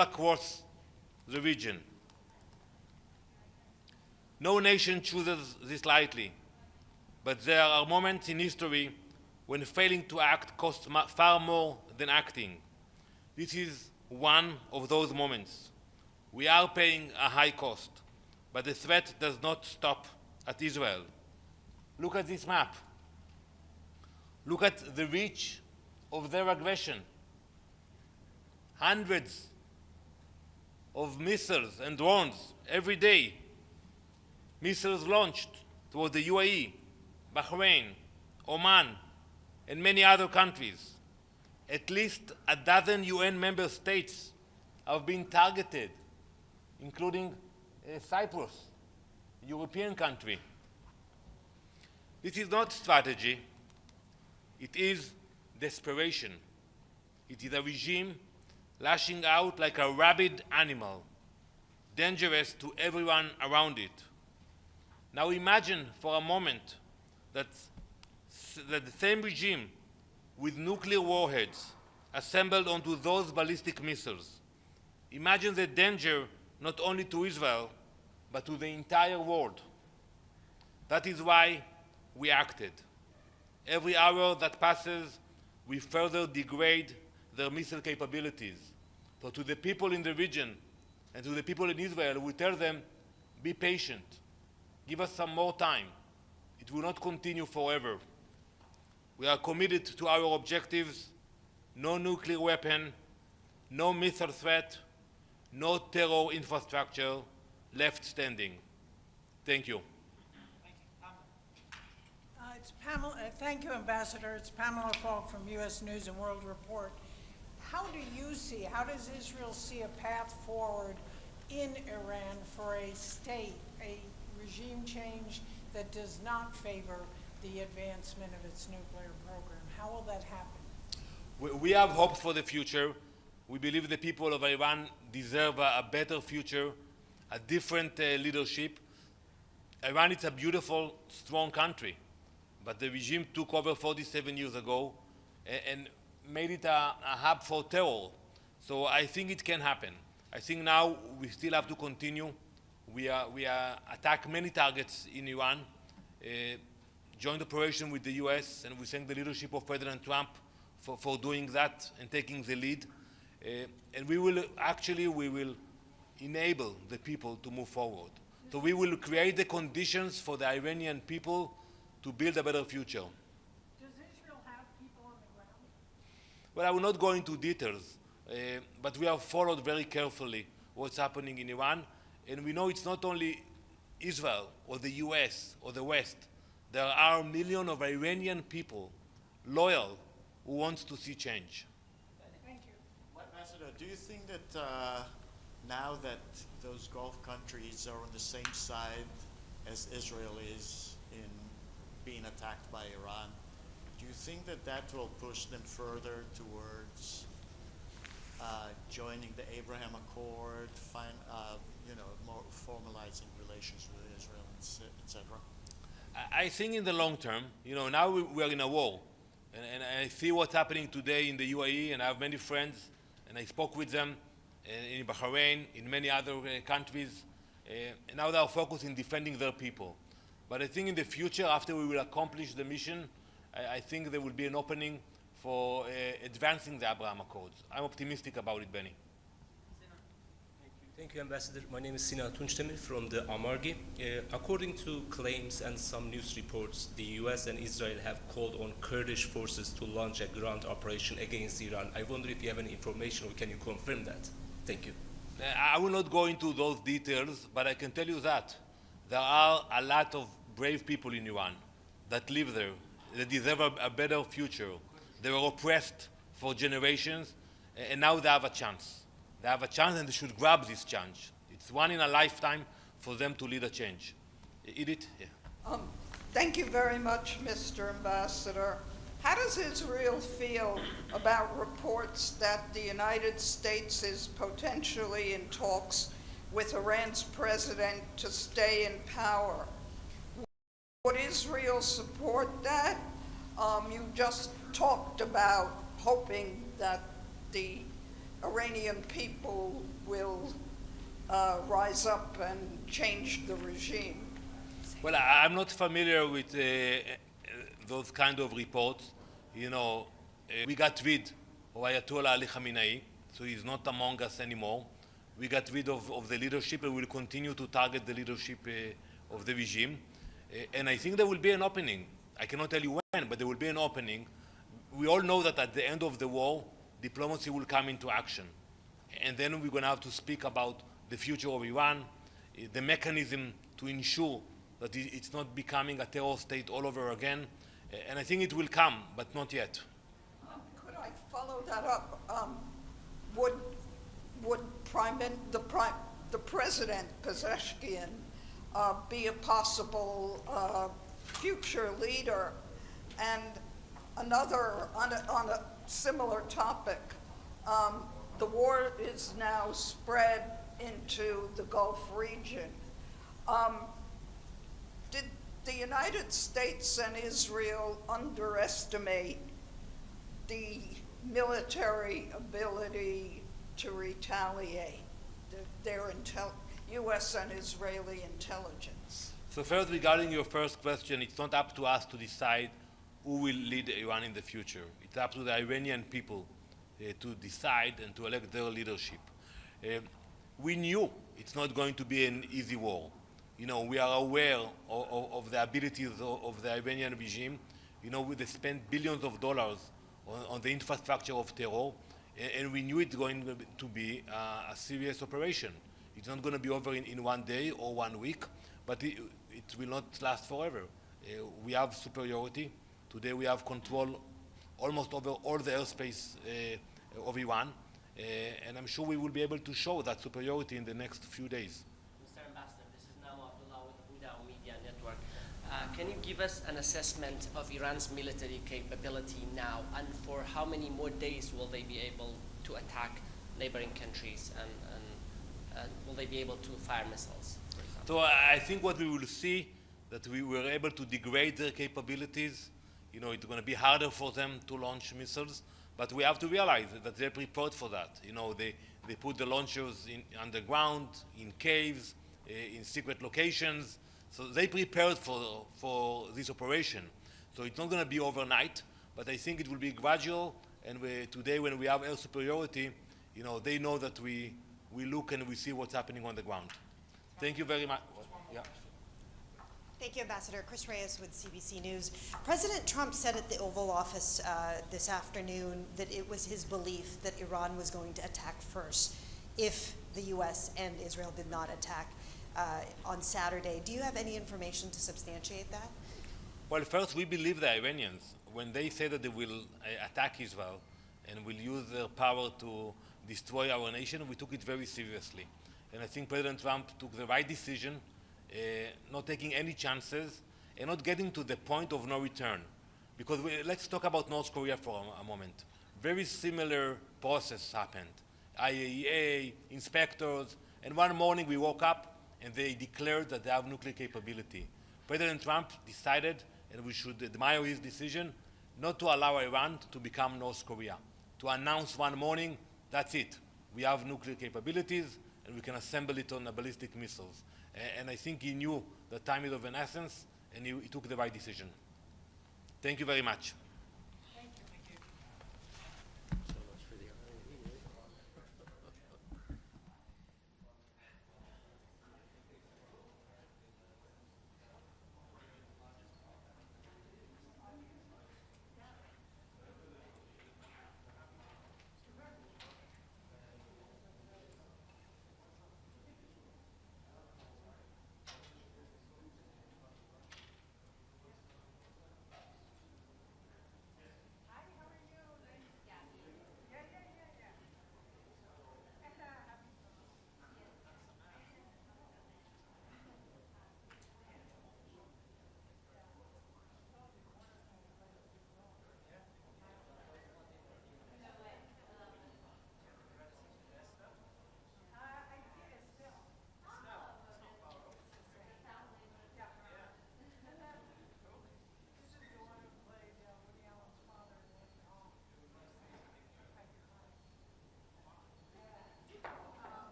across the region. No nation chooses this lightly, but there are moments in history when failing to act costs far more than acting. This is one of those moments. We are paying a high cost, but the threat does not stop at Israel. Look at this map. Look at the reach of their aggression. Hundreds of missiles and drones every day. Missiles launched toward the UAE, Bahrain, Oman, and many other countries. At least a dozen UN member states have been targeted, including Cyprus, a European country. This is not strategy. It is desperation. It is a regime lashing out like a rabid animal, dangerous to everyone around it. Now imagine for a moment that the same regime with nuclear warheads assembled onto those ballistic missiles. Imagine the danger not only to Israel, but to the entire world. That is why we acted. Every hour that passes, we further degrade their missile capabilities. So to the people in the region and to the people in Israel, we tell them, be patient. Give us some more time. It will not continue forever. We are committed to our objectives: no nuclear weapon, no missile threat, no terror infrastructure left standing. Thank you. It's Pamela. Thank you, Ambassador. It's Pamela Falk from U.S. News and World Report. How does Israel see a path forward in Iran for a regime change that does not favor the advancement of its nuclear program? How will that happen? We have hopes for the future. We believe the people of Iran deserve a better future, a different leadership. Iran is a beautiful, strong country, but the regime took over 47 years ago and made it a hub for terror. So I think it can happen. I think now we still have to continue. We attack many targets in Iran, joint operation with the US, and we thank the leadership of President Trump for doing that and taking the lead. And we will enable the people to move forward. So we will create the conditions for the Iranian people to build a better future. Does Israel have people on the ground? Well, I will not go into details, but we have followed very carefully what's happening in Iran, and we know it's not only Israel or the US or the West. There are millions of Iranian people, loyal, who wants to see change. Thank you. Ambassador, do you think that now that those Gulf countries are on the same side as Israel is in being attacked by Iran, do you think that that will push them further towards joining the Abraham Accord, more formalizing relations with Israel, etc.? I think in the long term, now we are in a war, and I see what's happening today in the UAE, and I have many friends, and I spoke with them in Bahrain, in many other countries, and now they are focused in defending their people. But I think in the future, after we will accomplish the mission, I think there will be an opening for advancing the Abraham Accords. I'm optimistic about it, Benny. Thank you, Ambassador. My name is Sinan Tunçdemir from the Amargi. According to claims and some news reports, the US and Israel have called on Kurdish forces to launch a ground operation against Iran. I wonder if you have any information, or can you confirm that? Thank you. I will not go into those details, but I can tell you that there are a lot of brave people in Iran that live there, that deserve a better future. They were oppressed for generations, and now they have a chance. They have a chance, and they should grab this chance. It's one in a lifetime for them to lead a change. Edith? Yeah. Thank you very much, Mr. Ambassador. How does Israel feel about reports that the United States is potentially in talks with Iran's president to stay in power? Would Israel support that? You just talked about hoping that the Iranian people will rise up and change the regime? Well, I'm not familiar with those kind of reports. You know, we got rid of Ayatollah Ali Khamenei, so he's not among us anymore. We got rid of the leadership and will continue to target the leadership of the regime. And I think there will be an opening. I cannot tell you when, but there will be an opening. We all know that at the end of the war, diplomacy will come into action. And then we're going to have to speak about the future of Iran, the mechanism to ensure that it's not becoming a terror state all over again. And I think it will come, but not yet. Could I follow that up? Would the President Pezeshkian be a possible future leader? And another, on a similar topic, the war is now spread into the Gulf region. Did the United States and Israel underestimate the military ability to retaliate, their U.S. and Israeli intelligence? So first, regarding your first question, it's not up to us to decide who will lead Iran in the future. It's up to the Iranian people to decide and to elect their leadership. We knew it's not going to be an easy war. You know, we are aware of the abilities of the Iranian regime. You know, they spent billions of dollars on the infrastructure of terror, and we knew it's going to be a serious operation. It's not going to be over in 1 day or 1 week, but it will not last forever. We have superiority. Today we have control almost over all the airspace of Iran, and I'm sure we will be able to show that superiority in the next few days. Mr. Ambassador, this is Nama Abdullah with the Huda Media Network. Can you give us an assessment of Iran's military capability now, and for how many more days will they be able to attack neighboring countries, and will they be able to fire missiles, for example? So I think what we will see, that we were able to degrade their capabilities. You know, it's going to be harder for them to launch missiles, but we have to realize that they're prepared for that. You know, they put the launchers underground, in caves, in secret locations. So they prepared for this operation. So it's not going to be overnight, but I think it will be gradual. And today, when we have air superiority, you know, they know that we look and we see what's happening on the ground. Thank you very much. Yeah. Thank you, Ambassador. Chris Reyes with CBC News. President Trump said at the Oval Office this afternoon that it was his belief that Iran was going to attack first if the U.S. and Israel did not attack on Saturday. Do you have any information to substantiate that? Well, first, we believe the Iranians. When they say that they will attack Israel and will use their power to destroy our nation, we took it very seriously. And I think President Trump took the right decision, not taking any chances, and not getting to the point of no return. Because let's talk about North Korea for a moment. Very similar process happened. IAEA, inspectors, and one morning we woke up and they declared that they have nuclear capability. President Trump decided, and we should admire his decision, not to allow Iran to become North Korea. To announce one morning, that's it. We have nuclear capabilities and we can assemble it on ballistic missiles. And I think he knew that time is of an essence, and he took the right decision. Thank you very much.